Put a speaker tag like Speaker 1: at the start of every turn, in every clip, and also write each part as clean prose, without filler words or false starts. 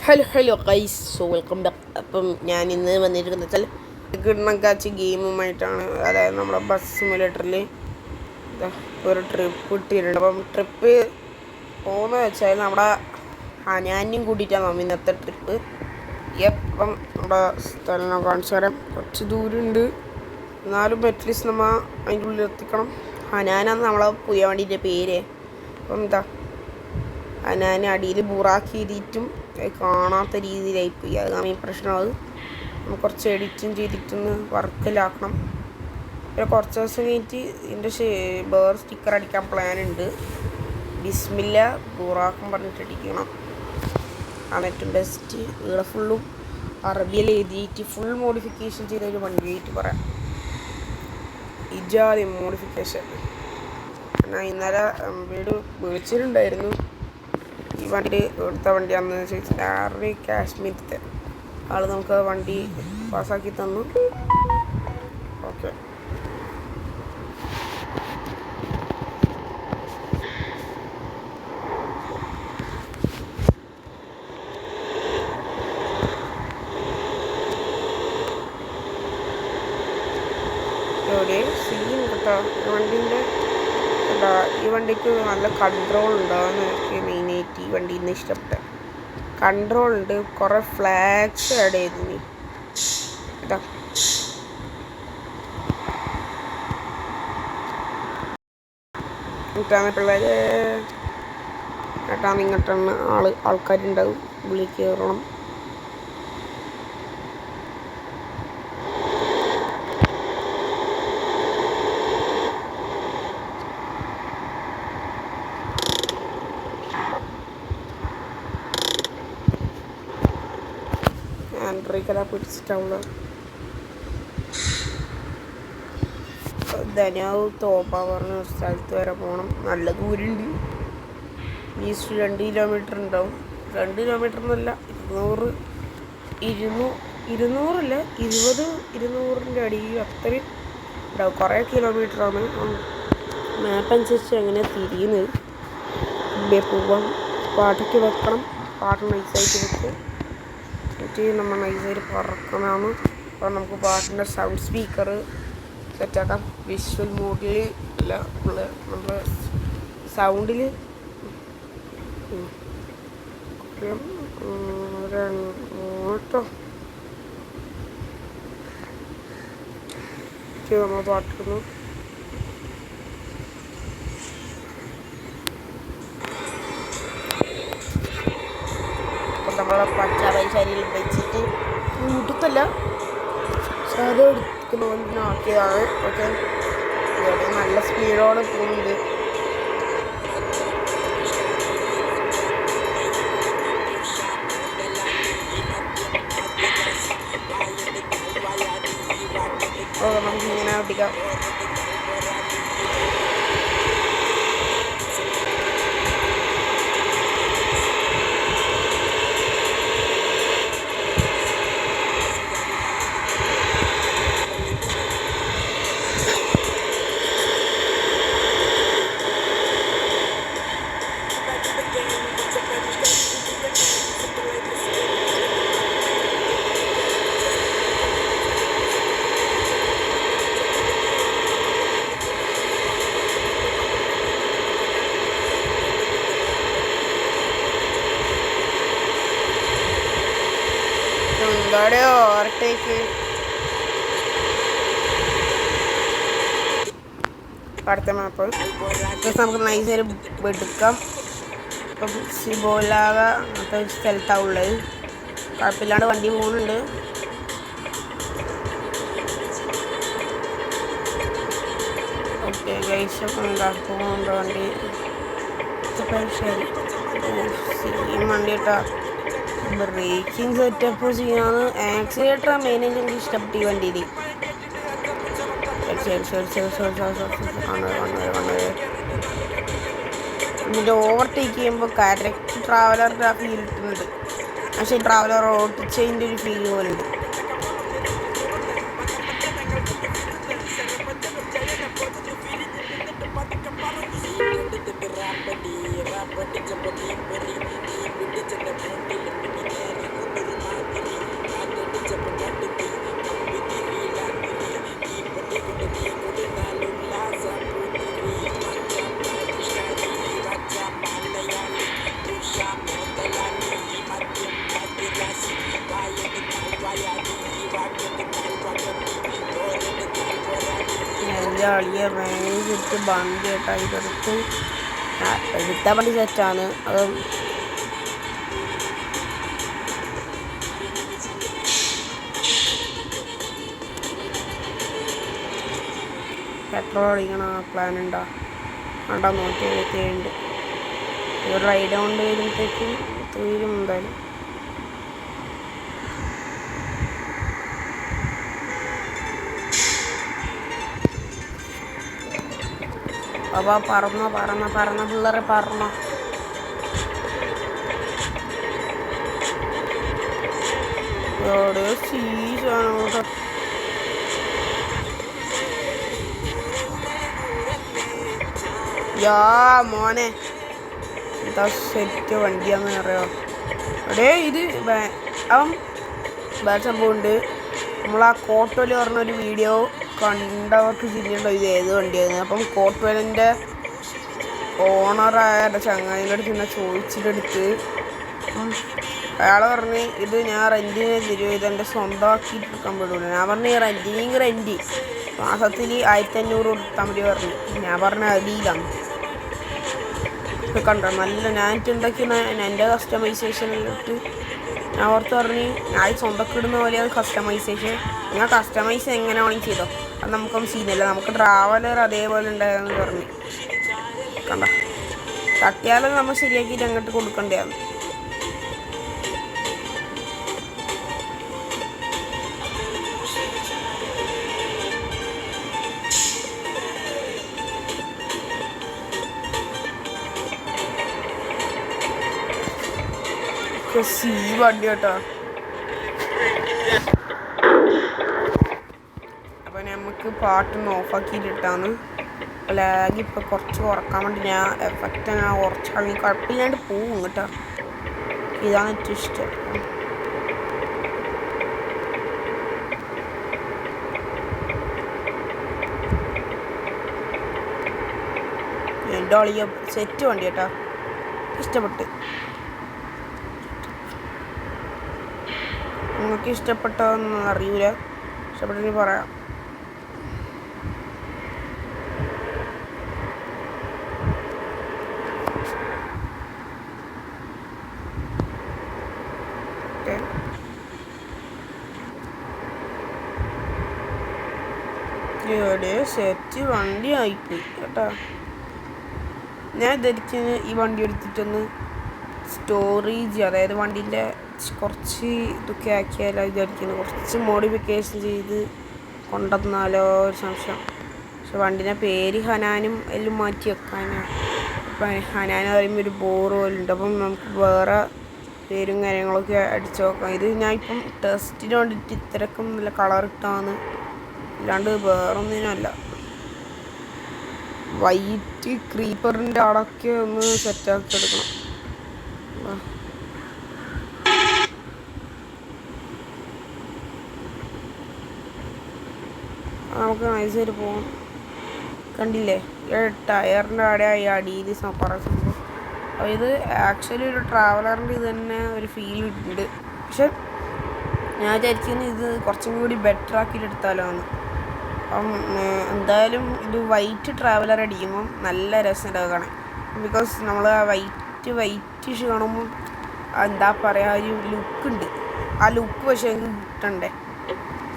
Speaker 1: Hello guys, so welcome back. അപ്പം ഞാൻ ഇന്ന് വന്നിരിക്കുന്നത് വെച്ചാൽ കിണ്ണം കാച്ചി ഗെയിമുമായിട്ടാണ്. അതായത് നമ്മുടെ ബസ് സിമുലേറ്ററിൽ ഒരു ട്രിപ്പ് ഇട്ടിട്ടുണ്ട്. അപ്പം ട്രിപ്പ് പോകുന്നത് വെച്ചാൽ നമ്മുടെ ഹനാനും കൂട്ടിയിട്ടാണ് നമ്മൾ ഇന്നത്തെ ട്രിപ്പ്. അപ്പം നമ്മുടെ സ്ഥലം കാണിച്ചു തരാം. കുറച്ച് ദൂരമുണ്ട്, എന്നാലും അറ്റ്ലീസ്റ്റ് നമ്മൾ അതിൻ്റെ ഉള്ളിൽ എത്തിക്കണം. ഹനാനാണ് നമ്മളെ പുതിയ വണ്ടീൻ്റെ പേര്. അപ്പം ഹനാൻ അടിയിൽ ബുറാക്കി എഴുതിയിട്ടും കാണാത്ത രീതിയിലായിപ്പോയി. അതാണ് ഈ പ്രശ്നമായത്. നമുക്ക് കുറച്ച് എഡിറ്റും ചെയ്തിട്ടൊന്ന് വർക്കിലാക്കണം. പിന്നെ കുറച്ച് ദിവസം കഴിഞ്ഞിട്ട് ഇതിൻ്റെ വേറെ സ്റ്റിക്കർ അടിക്കാൻ പ്ലാനുണ്ട്. ബിസ്മില്ല ബുറാക്കും പറഞ്ഞിട്ട് അടിക്കണം. ആണ് ഏറ്റവും ബെസ്റ്റ്. ഇവിടെ ഫുള്ളും അറബിയിൽ എഴുതിയിട്ട് ഫുൾ മോഡിഫിക്കേഷൻ ചെയ്തൊരു വണ്ടിയായിട്ട് പറയാം. ഇജാതി മോഡിഫിക്കേഷൻ. ഞാൻ ഇന്നലെ വീട് വിളിച്ചിട്ടുണ്ടായിരുന്നു. ഈ വണ്ടി എടുത്ത വണ്ടിയാണെന്ന് ചോദിച്ചാൽ ആറ് കാശ്മീരത്തെ ആൾ നമുക്ക് വണ്ടി പാസ്സാക്കി തന്നു. ഓക്കെ, ഇവിടെ സീൻ കേട്ടോ. വണ്ടീൻ്റെ ഈ വണ്ടിക്ക് നല്ല കൺട്രോൾ ഉണ്ടാവുമെന്ന് എനിക്ക് മെയിനായിട്ട് ഈ വണ്ടിയിൽ നിന്ന് ഇഷ്ടപ്പെട്ട കൺട്രോൾ ഉണ്ട്. കുറേ ഫ്ലാഗ്സ് ആഡ് ചെയ്തിന് കേട്ടോ. ഇട്ടാന്നിട്ടുള്ളത് കേട്ടാന്ന് ഇങ്ങോട്ടാണ് ആൾക്കാരുണ്ടാവും. വിളി കയറണം. ആൻഡ്രോയിക്കല പിടിച്ചിട്ടുള്ള ധനാവ് തോപ്പ പറഞ്ഞ ഒരു സ്ഥലത്ത് വരെ പോകണം. നല്ല ദൂരമുണ്ട്. ഈസ്റ്റ് 2 കിലോമീറ്റർ ഉണ്ടാവും. 2 കിലോമീറ്റർ എന്നല്ല, 200 200ൻ്റെ അടിയിൽ അത്രയും ഉണ്ടാവും. കുറേ കിലോമീറ്ററാണ്. മാപ്പ് അനുസരിച്ച് എങ്ങനെ തിരിയുന്നത്. ഇവിടെ പോവാം. പാട്ടൊക്കെ വെക്കണം. പാട്ട് നൈസായിട്ട് വെക്കും. എന്നിട്ട് നമ്മൾ നൈസായിട്ട് പറക്കണമാണ്. അപ്പോൾ നമുക്ക് പാട്ടിൻ്റെ സൗണ്ട് സ്പീക്കർ സെറ്റാക്കാം. വിഷ്വൽ മോഡിൽ അല്ല, നമ്മൾ സൗണ്ടിൽ കേട്ടോ നമ്മൾ പാട്ടിടുന്നു. നമ്മളെ പച്ച പൈസയിൽ വെച്ചിട്ട് കൂട്ടത്തല്ല സാധനം എടുക്കുന്ന ആക്കിയതാണ്. ഓക്കെ, ഇവിടെ നല്ല സ്പീഡോടെ പോകുന്നുണ്ട്. നമുക്ക് ഇങ്ങനെ ഓടിക്കാം. എന്താടെ ഓവർടേക്ക് അടുത്ത മാപ്പ് നമുക്ക് നൈസായിട്ട് എടുക്കാം. ഇപ്പം സിബോലാക അങ്ങനത്തെ ഒരു സ്ഥലത്താണ് ഉള്ളത്. കുഴപ്പമില്ലാണ്ട് വണ്ടി പോകുന്നുണ്ട്. ഓക്കെ ഗൈസ്, അപ്പം എന്താ പോകുന്നുണ്ട് വണ്ടി. ശരി, വണ്ടി കേട്ടോ. ബ്രേക്കിംഗ് സെറ്റപ്പ് ചെയ്യാന്ന്. ആക്സിലേറ്ററാണ് മെയിനായിട്ട് എനിക്ക് ഇഷ്ടപ്പെട്ട ഈ വണ്ടിയിൽ. എന്നിട്ട് ഓവർടേക്ക് ചെയ്യുമ്പോൾ കറക്റ്റ് ട്രാവലറിൻ്റെ ആ ഫീൽ കിട്ടുന്നുണ്ട്. പക്ഷേ ട്രാവലർ ഓട്ടിച്ചതിൻ്റെ ഒരു ഫീൽ പോലെ ഉണ്ട്. അളിയെ റേഞ്ച് ഇട്ട് വണ്ടി കേട്ടാ ഇതെടുത്ത് എടുത്ത വണ്ടി സെറ്റാണ് അത്. പെട്രോൾ അടിക്കണ പ്ലാൻ ഉണ്ടോ? വേണ്ട 177 ഒരു റൈഡ് കൊണ്ട് വരുമ്പോഴത്തേക്കും തീരും എന്തായാലും. അപ്പൊ പറന്ന പിള്ളേരെ പറന്ന സീസാണ് കേട്ടോ. യാ മോനെ എന്താ സെറ്റ് വണ്ടിയാന്ന് അറിയോ? എടേ ഇത് അവൻ വേറെ സംഭവമുണ്ട്. നമ്മളാ കോട്ടോല് പറഞ്ഞൊരു വീഡിയോ കണ്ടവർക്ക് ചിരിയുണ്ടോ ഇത് ഏത് വണ്ടിയായിരുന്നു. അപ്പം കോട്ടോലിൻ്റെ ഓണറായ ചങ്ങാതിൻ്റെ അടുത്ത് പിന്നെ ചോദിച്ചിട്ടെടുത്ത് അയാൾ പറഞ്ഞ് ഇത് ഞാൻ റെൻറ്റിന് തരുമോ, ഇതെൻ്റെ സ്വന്തമാക്കിയിട്ട് എടുക്കാൻ പറ്റൂല. ഞാൻ പറഞ്ഞു റെൻറ്റ് മാസത്തിൽ 1500 കൊടുത്താൽ മതി പറഞ്ഞു. ഞാൻ പറഞ്ഞ അടിയിലാണ് കണ്ടോ നല്ല ഞാനിട്ട് ഉണ്ടാക്കിയ എൻ്റെ കസ്റ്റമൈസേഷനിലിട്ട് ഞാൻ ഓർത്ത് പറഞ്ഞ് ഞാൻ സ്വന്തമൊക്കെ ഇടുന്ന പോലെയാണ് കസ്റ്റമൈസേഷൻ. ഞാൻ കസ്റ്റമൈസ് എങ്ങനെ വേണമെങ്കിൽ ചെയ്തോ, അത് നമുക്കൊന്നും സീനില്ല, നമുക്ക് ട്രാവലർ അതേപോലെ ഉണ്ടായെന്ന് പറഞ്ഞ് കണ്ട തട്ടിയാലും നമ്മൾ ശരിയാക്കിയിട്ട് അങ്ങോട്ട് കൊടുക്കേണ്ടതാണ്. സീ വണ്ടി കേട്ടോ. അപ്പം നമുക്ക് പാട്ടൊന്ന് ഓഫാക്കിയിട്ടാണ് ലാഗ് ഇപ്പം കുറച്ച് കുറക്കാൻ വേണ്ടി ഞാൻ എഫക്റ്റ് അങ്ങനെ കുറച്ചാണെങ്കിൽ കുഴപ്പമില്ലാണ്ട് പോവും കേട്ടോ. ഇതാണ് ഏറ്റവും ഇഷ്ടം. എൻ്റെ അളിയ സെറ്റ് വണ്ടി കേട്ടോ, ഇഷ്ടപ്പെട്ട്. നിങ്ങൾക്ക് ഇഷ്ടപ്പെട്ടതൊന്നും അറിയില്ല, ഇഷ്ടപ്പെട്ടെങ്കിൽ പറയാം. ഇവിടെ സെറ്റ് വണ്ടി ആയിപ്പോയി കേട്ടോ. ഞാൻ ധരിക്കുന്ന ഈ വണ്ടി എടുത്തിട്ടൊന്ന് സ്റ്റോറേജ്, അതായത് വണ്ടീൻ്റെ കുറച്ച് ഇതൊക്കെ ആക്കിയാലോ വിചാരിക്കുന്നു, കുറച്ച് മോഡിഫിക്കേഷൻ ചെയ്ത് കൊണ്ടുവന്നാലോ ഒരു സംശയം. പക്ഷെ വണ്ടീൻ്റെ പേര് ഹനാനും എല്ലാം മാറ്റി വെക്കാനാണ്. ഇപ്പം ഹനാൻ പറയുമ്പോൾ ഒരു ബോറ് പോലെ ഉണ്ട്. അപ്പം നമുക്ക് വേറെ പേരും കാര്യങ്ങളൊക്കെ അടിച്ചു നോക്കാം. ഇത് ഞാൻ ഇപ്പം ടെസ്റ്റിന് വേണ്ടിയിട്ട് ഇത്രക്കും നല്ല കളർ ഇട്ടാന്ന്, അല്ലാണ്ട് വേറൊന്നിനല്ല. വൈറ്റ് ക്രീപ്പറിൻ്റെ അടക്കെ ഒന്ന് സെറ്റാക്കി എടുക്കണം. നമുക്ക് നൈസായിട്ട് പോകാം. കണ്ടില്ലേ ടയറിൻ്റെ അടയായി അടിയിൽ കുറേ സംഭവം. അപ്പോൾ ഇത് ആക്ച്വലി ഒരു ട്രാവലറിൻ്റെ ഇത് തന്നെ ഒരു ഫീൽ ഉണ്ട്. പക്ഷെ ഞാൻ വിചാരിക്കുന്നത് ഇത് കുറച്ചും കൂടി ബെറ്റർ ആക്കിയിട്ട് എടുത്താലോ എന്ന്. അപ്പം എന്തായാലും ഇത് വൈറ്റ് ട്രാവലർ അടിക്കുമ്പം നല്ല രസം കാണാൻ. ബിക്കോസ് നമ്മൾ ആ വൈറ്റ് കാണുമ്പം എന്താ പറയുക ഒരു ലുക്കുണ്ട്. ആ ലുക്ക് പക്ഷേ എനിക്ക് കിട്ടണ്ടേ.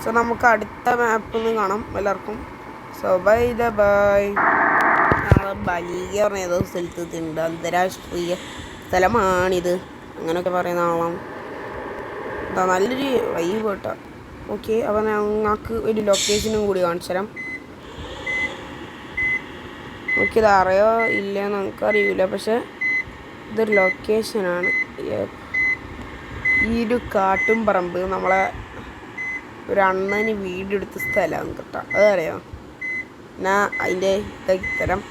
Speaker 1: സോ നമുക്ക് അടുത്ത മാപ്പിൽ നിന്ന് കാണാം എല്ലാവർക്കും. സോ ബൈ ഞങ്ങൾ ബലീഗ പറഞ്ഞ ഏതോ സ്ഥലത്തുണ്ട്, അന്തരാഷ്ട്രീയ സ്ഥലമാണിത് അങ്ങനെയൊക്കെ പറയുന്ന ആളാണ്. എന്താ നല്ലൊരു വൈബ് കേട്ടോ. ഓക്കെ, അപ്പോൾ ഞങ്ങൾക്ക് ഒരു ലൊക്കേഷനും കൂടി കാണിച്ചു തരാം. നമുക്കിത് അറിയോ ഇല്ലയെന്ന് നമുക്കറിയില്ല, പക്ഷെ ഇതൊരു ലൊക്കേഷനാണ്. ഈ ഒരു കാട്ടും പറമ്പ് നമ്മളെ ഒരു അണ്ണന് വീടെടുത്ത സ്ഥലമാണ് കേട്ടോ, അതറിയാം. ഞാൻ അതിൻ്റെ ഇതൊക്കെ തരാം,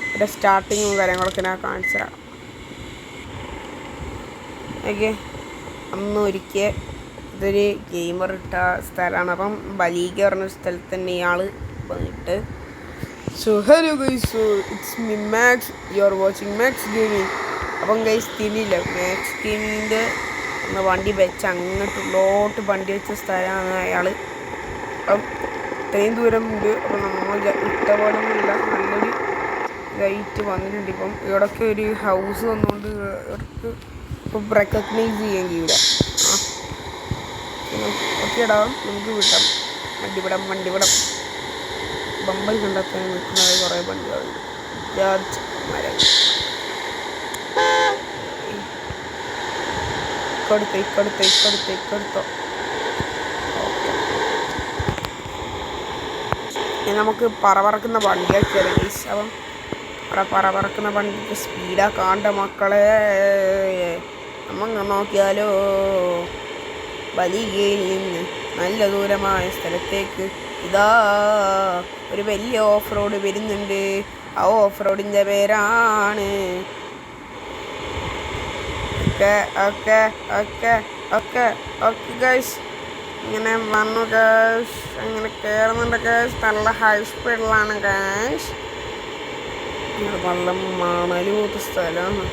Speaker 1: അതിൻ്റെ സ്റ്റാർട്ടിങ്ങും കാര്യങ്ങളൊക്കെ ഞാൻ കാണിച്ചു തരാം. ഓക്കെ, അന്ന് ഒരിക്കൽ ഇതൊരു ഗെയിമർ ഇട്ട സ്ഥലമാണ്. അപ്പം ബലീഗ പറഞ്ഞ സ്ഥലത്ത് തന്നെ ഇയാൾ വന്നിട്ട് so hello guys, so it's me Max, you are watching Max gaming. അപ്പം ഗൈസ് തിരിയില്ല, മാക്സ് ഗെയിമിങ്ങിൻ്റെ വണ്ടി വെച്ച് അങ്ങോട്ടുള്ളോട്ട് വണ്ടി വെച്ച സ്ഥലമാണ് അയാൾ. അപ്പം ഇത്രയും ദൂരം ഉണ്ട്. അപ്പോൾ നമ്മൾ ഇട്ട പോലെ ഒന്നുമില്ല, നല്ലൊരു ഇതായിട്ട് വന്നിട്ടുണ്ട്. ഇപ്പം ഇവിടൊക്കെ ഒരു ഹൗസ് വന്നുകൊണ്ട് ഇവർക്ക് ഇപ്പം റെക്കഗ്നൈസ് ചെയ്യാൻ കഴിയില്ല. ഓക്കെ ഇടാം, നമുക്ക് വിടാം. വണ്ടിവിടം ബമ്പർ കണ്ടെത്താൻ നിൽക്കുന്നത് കുറേ വണ്ടികളുണ്ട്. മരം ഇക്കടുത്തോ. നമുക്ക് പറക്കുന്ന വണ്ടിയൊക്കെ കയറി. അപ്പം അവിടെ പറക്കുന്ന വണ്ടിക്ക് സ്പീഡാ കാണ്ട മക്കളെ. നമ്മ നോക്കിയാലോ വലിയയിൽ നിന്ന് നല്ല ദൂരമായ സ്ഥലത്തേക്ക് ഇതാ ഒരു വലിയ ഓഫ് റോഡ് വരുന്നുണ്ട്. ആ ഓഫ് റോഡിൻ്റെ പേരാണ് ഓക്കെ ഗൈസ്. ഇങ്ങനെ വന്നു ഗൈസ്, അങ്ങനെ കയറുന്നുണ്ട് ഗൈസ്. നല്ല ഹൈ സ്പീഡിലാണ് ഗൈസ്. വെള്ളം മണലൂത്ത സ്ഥലമാണ്.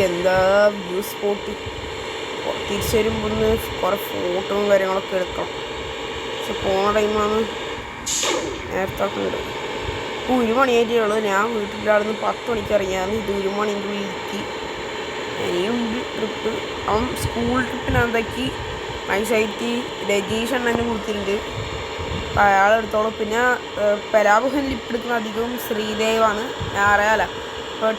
Speaker 1: എന്താ വ്യൂ സ്പോട്ട്. തിരിച്ചു വരുമ്പോൾ ഒന്ന് കുറേ ഫോട്ടോയും കാര്യങ്ങളൊക്കെ എടുക്കണം. പക്ഷെ പോണ ടൈമാണ് നേരത്തെ ഉണ്ട്. ഇപ്പോൾ 1 മണിയായിട്ടേ ഉള്ളൂ. ഞാൻ വീട്ടിൻ്റെ അവിടെ നിന്ന് 10 മണിക്ക് ഇറങ്ങിയാണ്. ഇത് 1 മണിക്ക് ഇരിക്കി. ഇനിയുണ്ട് ട്രിപ്പ്. അവൻ സ്കൂൾ ട്രിപ്പിനകത്തേക്ക് നൈസായിട്ട് രജീഷ് എന്നെ കൊടുത്തിട്ടുണ്ട്. അപ്പം അയാളെടുത്തോളം. പിന്നെ പരാബഹൻ ലിപ്പ് എടുക്കുന്ന അധികവും ശ്രീദേവാണ്. ഞാൻ അറിയാലോ. ഇപ്പോൾ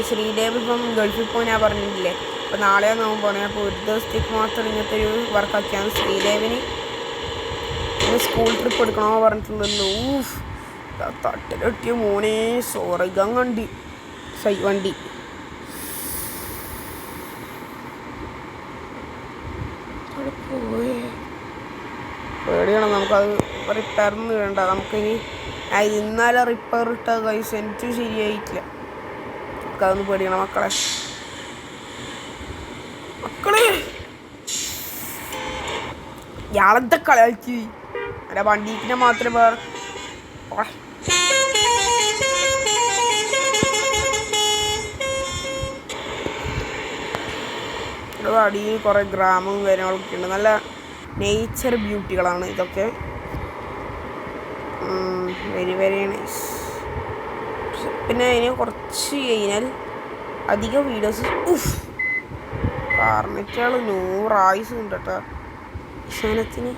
Speaker 1: ശ്രീദേവ് ഇപ്പം ഗൾഫിൽ പോയി ഞാൻ പറഞ്ഞിട്ടില്ലേ. അപ്പോൾ നാളെയാണ് നോക്കാൻ പോകുന്നത്. അപ്പോൾ ഒരു ദിവസത്തേക്ക് മാത്രം ഇങ്ങനത്തെ ഒരു വർക്കാക്കിയാണ്. ശ്രീദേവിന് പിന്നെ സ്കൂൾ ട്രിപ്പ് എടുക്കണോ പറഞ്ഞിട്ടുണ്ടല്ലോ. തട്ടിലൊട്ടിയ മോനെ സ്വർഗം കണ്ടി വണ്ടി. പേടിയാണ്. നമുക്കത് റിപ്പയർന്ന് വേണ്ട. നമുക്കിനി ഇന്നലെ റിപ്പയർ ഇട്ട കൈസ് എനിക്ക് ശരിയായിട്ടില്ല. നമുക്കതൊന്ന് പേടിക്കണം മക്കളെ. ഇയാളത്തെ കളിച്ച് അല്ല വണ്ടിക്കിനെ മാത്രമേ വേറെ അടിയിൽ കുറേ ഗ്രാമവും കാര്യങ്ങളൊക്കെ ഉണ്ട്. നല്ല നേച്ചർ ബ്യൂട്ടികളാണ് ഇതൊക്കെ. Very very nice. പിന്നെ അതിന് കുറച്ച് കഴിഞ്ഞാൽ അധികം വീഡിയോസ് കാർണിറ്റാൾ 100 ആയുസ് ഉണ്ട് കേട്ടോ സാധനത്തിന്.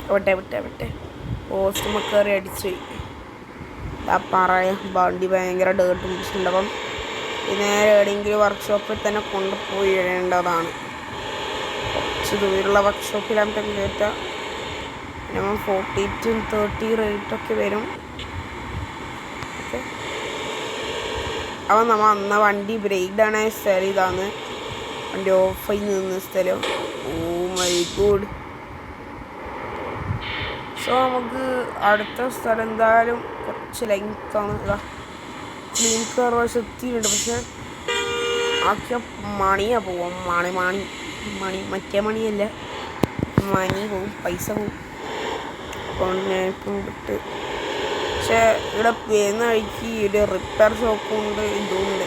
Speaker 1: വിട്ടെ പോസ്റ്റ് കയറി അടിച്ച് പറയാ. വണ്ടി ഭയങ്കര ഡേർട്ടും പിടിച്ചിട്ടുണ്ട്. അപ്പം നേരെ എവിടെയെങ്കിലും വർക്ക്ഷോപ്പിൽ തന്നെ കൊണ്ടുപോയി ഇടേണ്ടതാണ്. കുറച്ച് ദൂരമുള്ള വർക്ക്ഷോപ്പിലാകുമ്പോൾ കയറ്റാം. മിനിമം 40 to 30 റേറ്റൊക്കെ വരും. ഓക്കെ. അപ്പം നമ്മൾ അന്ന് വണ്ടി ബ്രേക്ക് ഡൗൺ ആയ സ്ഥലം ഇതാണ്. വണ്ടി ഓഫായി നിന്ന സ്ഥലം. Oh my God. സോ നമുക്ക് അടുത്ത സ്ഥലം എന്തായാലും കുറച്ച് ലെങ്ത്താണ്. ഇതാ ക്ലീൻ കാർ വശത്തിലുണ്ട്. പക്ഷെ ആക്കിയ മണിയാണ് പോവാം. മണി മറ്റേ മണിയല്ല, മണി പോവും, പൈസ പോവും. അക്കൗണ്ടിനായിട്ടും വിട്ട്. പക്ഷേ ഇവിടെ വരുന്ന വഴിക്ക് ഒരു റിപ്പയർ ഷോപ്പുണ്ട്, ഇതുണ്ട്,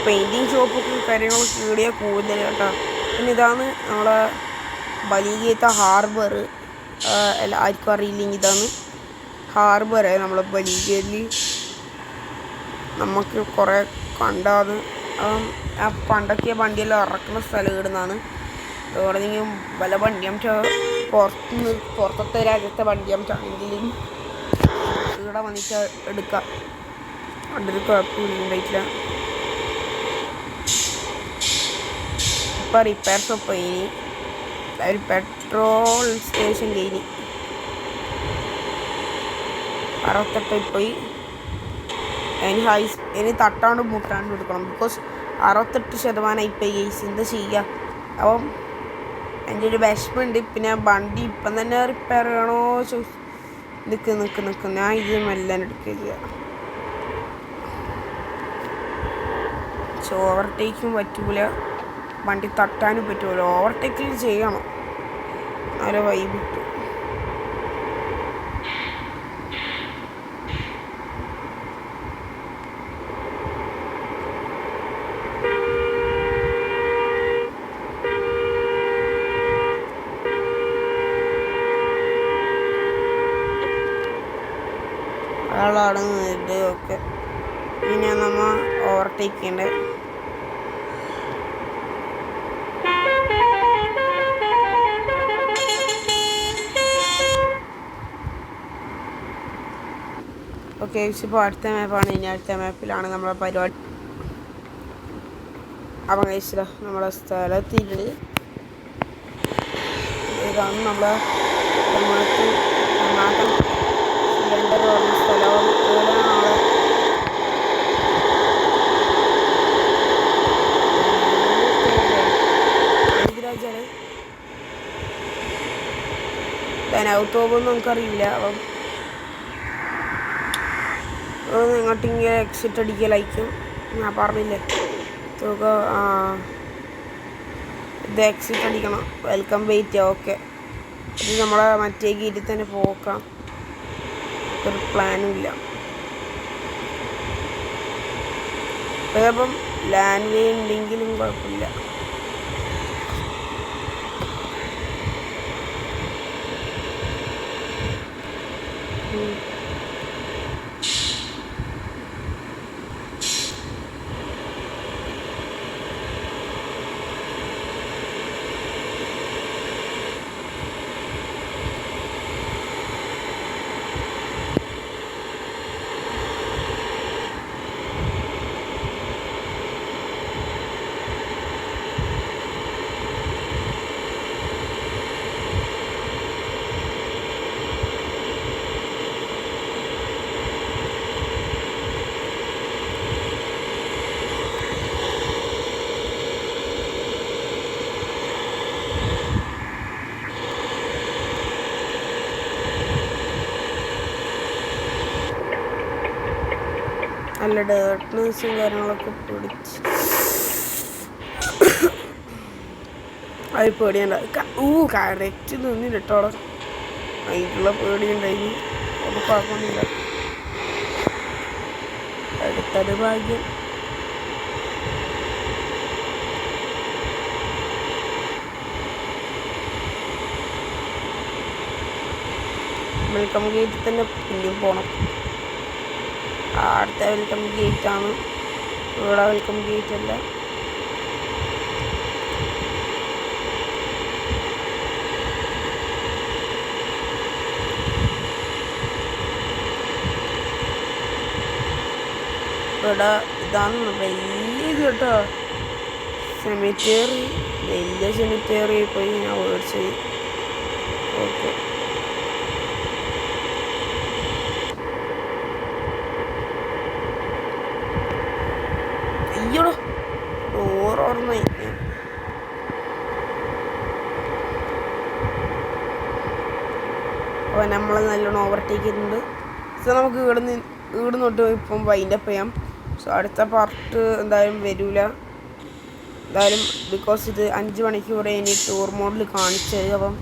Speaker 1: പെയിൻറ്റിങ് ഷോപ്പൊക്കെ കാര്യങ്ങളൊക്കെ ഇവിടെ കൂടുതൽ കേട്ടോ. പിന്നെ ഇതാണ് നമ്മളെ ബലിഗേത്ത ഹാർബർ. ആർക്കും അറിയില്ലെങ്കിൽ ഇതാണ് ഹാർബർ. നമ്മളെ ബലിഗേലിൽ നമുക്ക് കുറേ കണ്ടാണ്. ആ പണ്ടൊക്കെ വണ്ടിയെല്ലാം ഇറക്കുന്ന സ്ഥലം ഇടുന്നതാണ്. അതുപോലെ നിങ്ങൾ പല വണ്ടിയംശ പുറത്തെ രാജ്യത്തെ വണ്ടിയംശാണെങ്കിലും ഇവിടെ വന്നിട്ട് എടുക്കാം. അതൊരു കുഴപ്പമില്ല. ഇപ്പം റിപ്പയർ ഷോപ്പ് കഴിഞ്ഞ് ഒരു പെട്രോൾ സ്റ്റേഷൻ കഴിഞ്ഞ് 68 പോയി. ഇനി തട്ടാണ്ട് മുട്ടാണ്ട് എടുക്കണം. ബിക്കോസ് 68% ഇപ്പോൾ കേസ് എന്താ ചെയ്യുക. അപ്പം എൻ്റെ ഒരു വിഷമമുണ്ട്. പിന്നെ വണ്ടി ഇപ്പം തന്നെ റിപ്പയർ ചെയ്യണോ നിൽക്ക് ഞാൻ ഇത് മെല്ലാൻ എടുക്കില്ല. ഓവർടേക്കും പറ്റൂല, വണ്ടി തട്ടാനും പറ്റൂല. ഓവർടേക്കിൽ ചെയ്യണം, നല്ല വൈബ് കിട്ടും. ആളാണ് ഇത്. ഓക്കെ, ഇനി നമ്മൾ ഓവർടേക്ക് ചെയ്യേണ്ടത്. ഓക്കെ, ഇപ്പോൾ അടുത്ത മാപ്പാണ്. ഇനി അടുത്ത മാപ്പിലാണ് നമ്മളെ പരിപാടി. അപ്പം കഴിച്ചില്ല നമ്മളെ സ്ഥലത്തിട്ട് ഇതാണ് നമ്മളെ സിലിണ്ടർ പറഞ്ഞ സ്ഥലവും നാളെ അതിനകത്ത് പോകുമ്പോൾ നമുക്കറിയില്ല. അപ്പം ഇങ്ങോട്ടിങ്ങനെ എക്സിറ്റ് അടിക്കലായിരിക്കും. ഞാൻ പറഞ്ഞില്ലേ തുക. ഇത് എക്സിറ്റ് അടിക്കണം. Welcome wait. ഓക്കെ, ഇത് നമ്മളെ മറ്റേ ഗേറ്റിൽ തന്നെ പോക്കാം. ഒരു പ്ലാനും ഇല്ല. അപ്പം ലാൻഡ് വേ ഉണ്ടെങ്കിലും കുഴപ്പമില്ല. നല്ല ഡേർട്ട്നെസ്സും കാര്യങ്ങളൊക്കെ പിടിച്ച് അത് പേടിയുണ്ട. കറക്റ്റ് നിന്നില്ല കേട്ടോ. അതിനുള്ള പേടിയുണ്ടായി. അത് കുഴപ്പമൊന്നുമില്ല. അടുത്തത് ഭാഗ്യം. വെൽക്കം ഗേറ്റിൽ തന്നെ പിന്നെയും പോകണം. അടുത്ത വെൽക്കം ഗേറ്റാണ്. ഇവിടെ വെൽക്കം ഗേറ്റ് അല്ല. ഇവിടെ ഇതാണ് വലിയ ഇത് കേട്ടോ. സെമിറ്റേറി, വലിയ സെമിറ്റേറി പോയി ഞാൻ മേടിച്ചത്. ഓക്കെ, അയ്യോടോ ഓർമ്മയായി. അപ്പോൾ നമ്മൾ നല്ലോണം ഓവർടേക്ക് ചെയ്തിട്ടുണ്ട്. സോ നമുക്ക് ഇവിടെ തൊട്ട് ഇപ്പം വൈൻഡപ്പ് ചെയ്യാം. സോ അടുത്ത പാർട്ട് എന്തായാലും വരില്ല എന്തായാലും, ബിക്കോസ് ഇത് 5 മണിക്കൂർ ഇനി ടൂർ മോഡിൽ കാണിച്ചത്. അപ്പം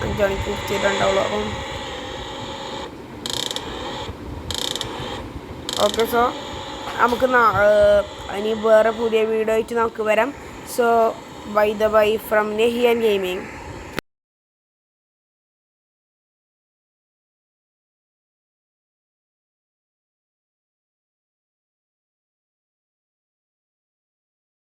Speaker 1: 5 മണിക്കൂർ ചെയ്തിട്ടുണ്ടാവുള്ളൂ. അപ്പം ഓക്കെ, സോ നമുക്ക് ഇനി വേറെ പുതിയ വീഡിയോ ആയിട്ട് നമുക്ക് വരാം. സോ ബൈ ഫ്രം നെഹിയൻ ഗെയിമിംഗ്.